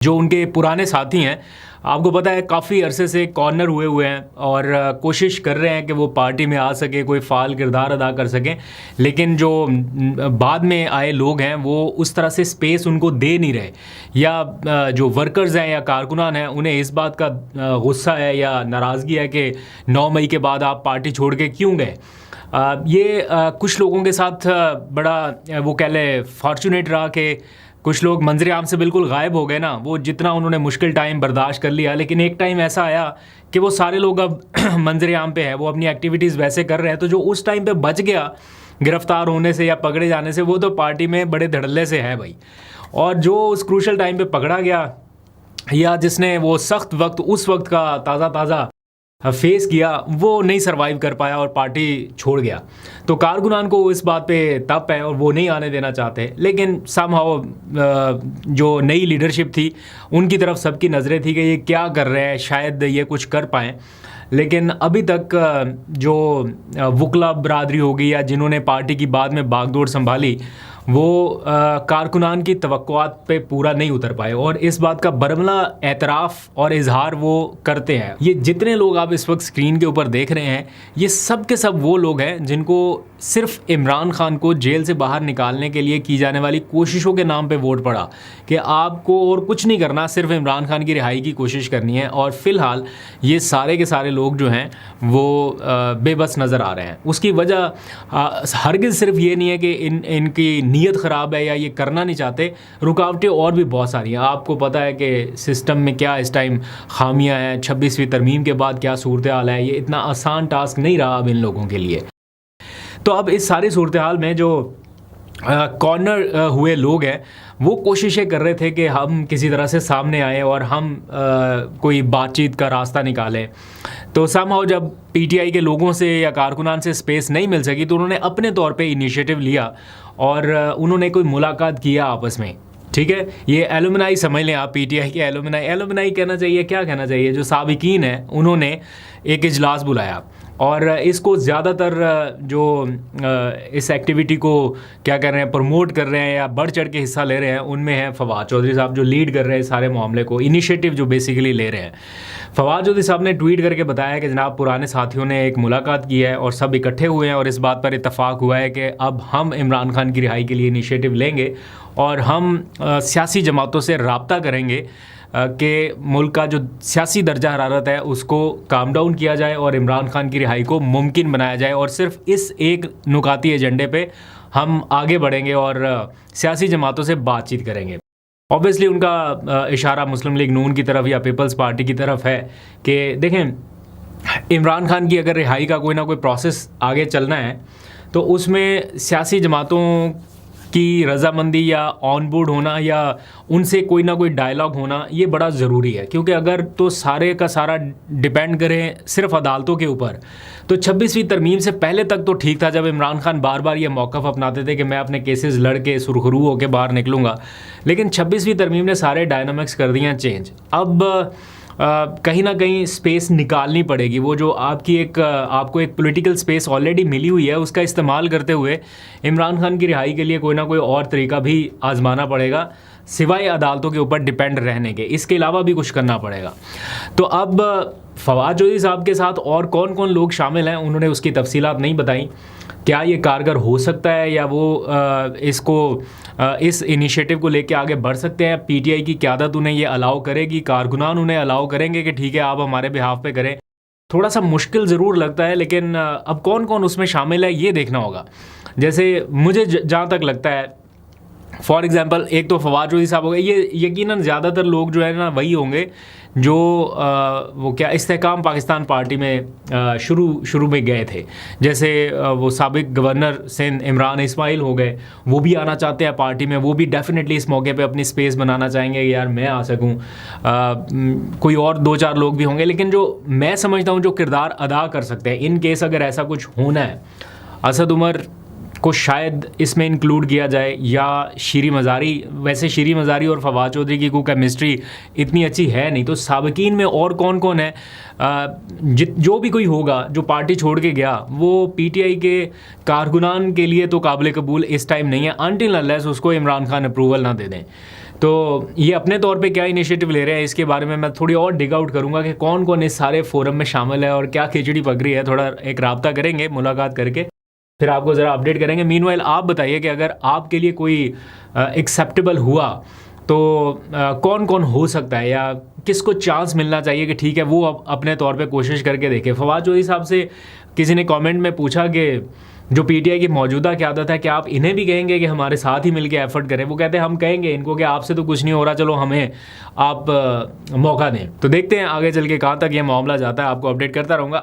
जो उनके पुराने साथी हैं, आपको पता है काफ़ी अरसे से कॉर्नर हुए हैं और कोशिश कर रहे हैं कि वो पार्टी में आ सके, कोई फ़ाल किरदार अदा कर सकें। लेकिन जो बाद में आए लोग हैं वो उस तरह से स्पेस उनको दे नहीं रहे, या जो वर्कर्स हैं या कारकुनान हैं उन्हें इस बात का गुस्सा है या नाराज़गी है कि 9 मई के बाद आप पार्टी छोड़ के क्यों गए। ये कुछ लोगों के साथ बड़ा वो कह लें फॉर्चुनेट रहा कि कुछ लोग मंजर आम से बिल्कुल गायब हो गए ना, वो जितना उन्होंने मुश्किल टाइम बर्दाश्त कर लिया। लेकिन एक टाइम ऐसा आया कि वो सारे लोग अब मंजर आम पे है, वो अपनी एक्टिविटीज़ वैसे कर रहे हैं। तो जो उस टाइम पे बच गया गिरफ्तार होने से या पकड़े जाने से, वो तो पार्टी में बड़े धड़ल्ले से है भाई। और जो उस क्रूशल टाइम पे पकड़ा गया या जिसने वो सख्त वक्त उस वक्त का ताज़ा फेस किया, वो नहीं सरवाइव कर पाया और पार्टी छोड़ गया। तो कारकुनान को इस बात पे तप है और वो नहीं आने देना चाहते। लेकिन समहाउ जो नई लीडरशिप थी उनकी तरफ सबकी नज़रें थी कि ये क्या कर रहे हैं, शायद ये कुछ कर पाएँ। लेकिन अभी तक जो वकला बरादरी होगी या जिन्होंने पार्टी की बाद में बागडोर संभाली, वो कारकुनान की तवक्कुआत पे पूरा नहीं उतर पाए और इस बात का बरमला एतराफ़ और इजहार वो करते हैं। ये जितने लोग आप इस वक्त स्क्रीन के ऊपर देख रहे हैं, ये सब के सब वो लोग हैं जिनको सिर्फ इमरान खान को जेल से बाहर निकालने के लिए की जाने वाली कोशिशों के नाम पे वोट पड़ा कि आपको और कुछ नहीं करना, सिर्फ इमरान खान की रिहाई की कोशिश करनी है। और फ़िलहाल ये सारे के सारे लोग जो हैं वो बेबस नज़र आ रहे हैं। उसकी वजह हरगिज़ सिर्फ ये नहीं है कि इनकी नीयत ख़राब है या ये करना नहीं चाहते, रुकावटें और भी बहुत सारी हैं। आपको पता है कि सिस्टम में क्या इस टाइम खामियां हैं, 26वीं तरमीम के बाद क्या सूरत हाल है। ये इतना आसान टास्क नहीं रहा अब इन लोगों के लिए। तो अब इस सारी सूरत हाल में जो कॉर्नर हुए लोग हैं वो कोशिशें कर रहे थे कि हम किसी तरह से सामने आए और हम कोई बातचीत का रास्ता निकालें। तो समहाउ जब पीटीआई के लोगों से या कारकुनान से स्पेस नहीं मिल सकी तो उन्होंने अपने तौर पे इनिशिएटिव लिया और उन्होंने कोई मुलाकात किया आपस में। ठीक है, ये एलुमनाई समझ लें आप, पीटीआई के एलुमनाई कहना चाहिए, क्या कहना चाहिए, जो साबिकीन है उन्होंने एक इजलास बुलाया। और इसको ज़्यादातर जो इस एक्टिविटी को क्या कर रहे हैं, प्रमोट कर रहे हैं या बढ़ चढ़ के हिस्सा ले रहे हैं, उनमें हैं फवाद चौधरी साहब, जो लीड कर रहे हैं सारे मामले को, इनिशिएटिव जो बेसिकली ले रहे हैं। फवाद चौधरी साहब ने ट्वीट करके बताया कि जनाब पुराने साथियों ने एक मुलाकात की है और सब इकट्ठे हुए हैं और इस बात पर इत्तफाक हुआ है कि अब हम इमरान खान की रिहाई के लिए इनिशिएटिव लेंगे और हम सियासी जमातों से रब्ता करेंगे कि मुल्क का जो सियासी दर्जा हरारत है उसको काम डाउन किया जाए और इमरान खान की रिहाई को मुमकिन बनाया जाए। और सिर्फ इस एक नुकाती एजेंडे पे हम आगे बढ़ेंगे और सियासी जमातों से बातचीत करेंगे। ऑब्वियसली उनका इशारा मुस्लिम लीग नून की तरफ या पीपल्स पार्टी की तरफ है कि देखें, इमरान खान की अगर रिहाई का कोई ना कोई प्रोसेस आगे चलना है तो उसमें सियासी जमातों की रजामंदी या ऑन बोर्ड होना या उनसे कोई ना कोई डायलॉग होना ये बड़ा ज़रूरी है। क्योंकि अगर तो सारे का सारा डिपेंड करें सिर्फ अदालतों के ऊपर, तो 26वीं तरमीम से पहले तक तो ठीक था, जब इमरान खान बार बार ये मौक़िफ़ अपनाते थे कि मैं अपने केसेस लड़ के सुरखरू होकर बाहर निकलूँगा। लेकिन 26वीं तरमीम ने सारे डायनामिक्स कर दिए हैं चेंज। अब कहीं ना कहीं स्पेस निकालनी पड़ेगी। वो जो आपको एक पॉलिटिकल स्पेस ऑलरेडी मिली हुई है, उसका इस्तेमाल करते हुए इमरान खान की रिहाई के लिए कोई ना कोई और तरीका भी आजमाना पड़ेगा, सिवाय अदालतों के ऊपर डिपेंड रहने के। इसके अलावा भी कुछ करना पड़ेगा। तो अब फवाद चौधरी साहब के साथ और कौन कौन लोग शामिल हैं, उन्होंने उसकी तफसीलात नहीं बताई। क्या ये कारगर हो सकता है या वो इस इनिशिएटिव को लेके आगे बढ़ सकते हैं? पीटीआई की क़यादत उन्हें ये अलाउ करेगी, कारकुनान उन्हें अलाउ करेंगे कि ठीक है आप हमारे बिहाफ पे करें? थोड़ा सा मुश्किल ज़रूर लगता है, लेकिन अब कौन कौन उसमें शामिल है ये देखना होगा। जैसे मुझे जहाँ तक लगता है, फॉर एग्ज़ाम्पल एक तो फवाद चौधरी साहब हो गए, ये यकीनन ज़्यादातर लोग जो है ना वही होंगे जो वो क्या इस्तेहकाम पाकिस्तान पार्टी में शुरू में गए थे। जैसे वो साबिक गवर्नर सिंध इमरान इस्माइल हो गए, वो भी आना चाहते हैं पार्टी में, वो भी डेफिनेटली इस मौके पे अपनी स्पेस बनाना चाहेंगे यार मैं आ सकूं। कोई और 2-4 लोग भी होंगे, लेकिन जो मैं समझता हूं जो किरदार अदा कर सकते हैं इन केस अगर ऐसा कुछ होना है, असद उमर को शायद इसमें इंक्लूड किया जाए या शीरी मज़ारी। वैसे शीरी मज़ारी और फवाद चौधरी की कोई केमिस्ट्री इतनी अच्छी है नहीं, तो साबिकीन में और कौन कौन है? जो भी कोई होगा जो पार्टी छोड़ के गया, वो पीटीआई के कारकुनान के लिए तो काबिल कबूल इस टाइम नहीं है, अनटिल अनलेस उसको इमरान खान अप्रूवल ना दे दें। तो ये अपने तौर पे क्या इनिशिएटिव ले रहे हैं इसके बारे में मैं थोड़ी और डिग आउट करूँगा कि कौन कौन इस सारे फोरम में शामिल है और क्या खिचड़ी पक रही है। थोड़ा एक राब्ता करेंगे मुलाकात करके, फिर आपको ज़रा अपडेट करेंगे। मीनवाइल आप बताइए कि अगर आपके लिए कोई एक्सेप्टेबल हुआ तो कौन कौन हो सकता है या किसको चांस मिलना चाहिए कि ठीक है वो अपने तौर पे कोशिश करके देखे। फवाद चौधरी साहब से किसी ने कमेंट में पूछा कि जो पीटीआई की मौजूदा क़यादत है क्या आप इन्हें भी कहेंगे कि हमारे साथ ही मिलके एफर्ट करें। वो कहते हैं हम कहेंगे इनको कि आपसे तो कुछ नहीं हो रहा, चलो हमें आप मौका दें। तो देखते हैं आगे चल के कहाँ तक ये मामला जाता है, आपको अपडेट करता रहूँगा।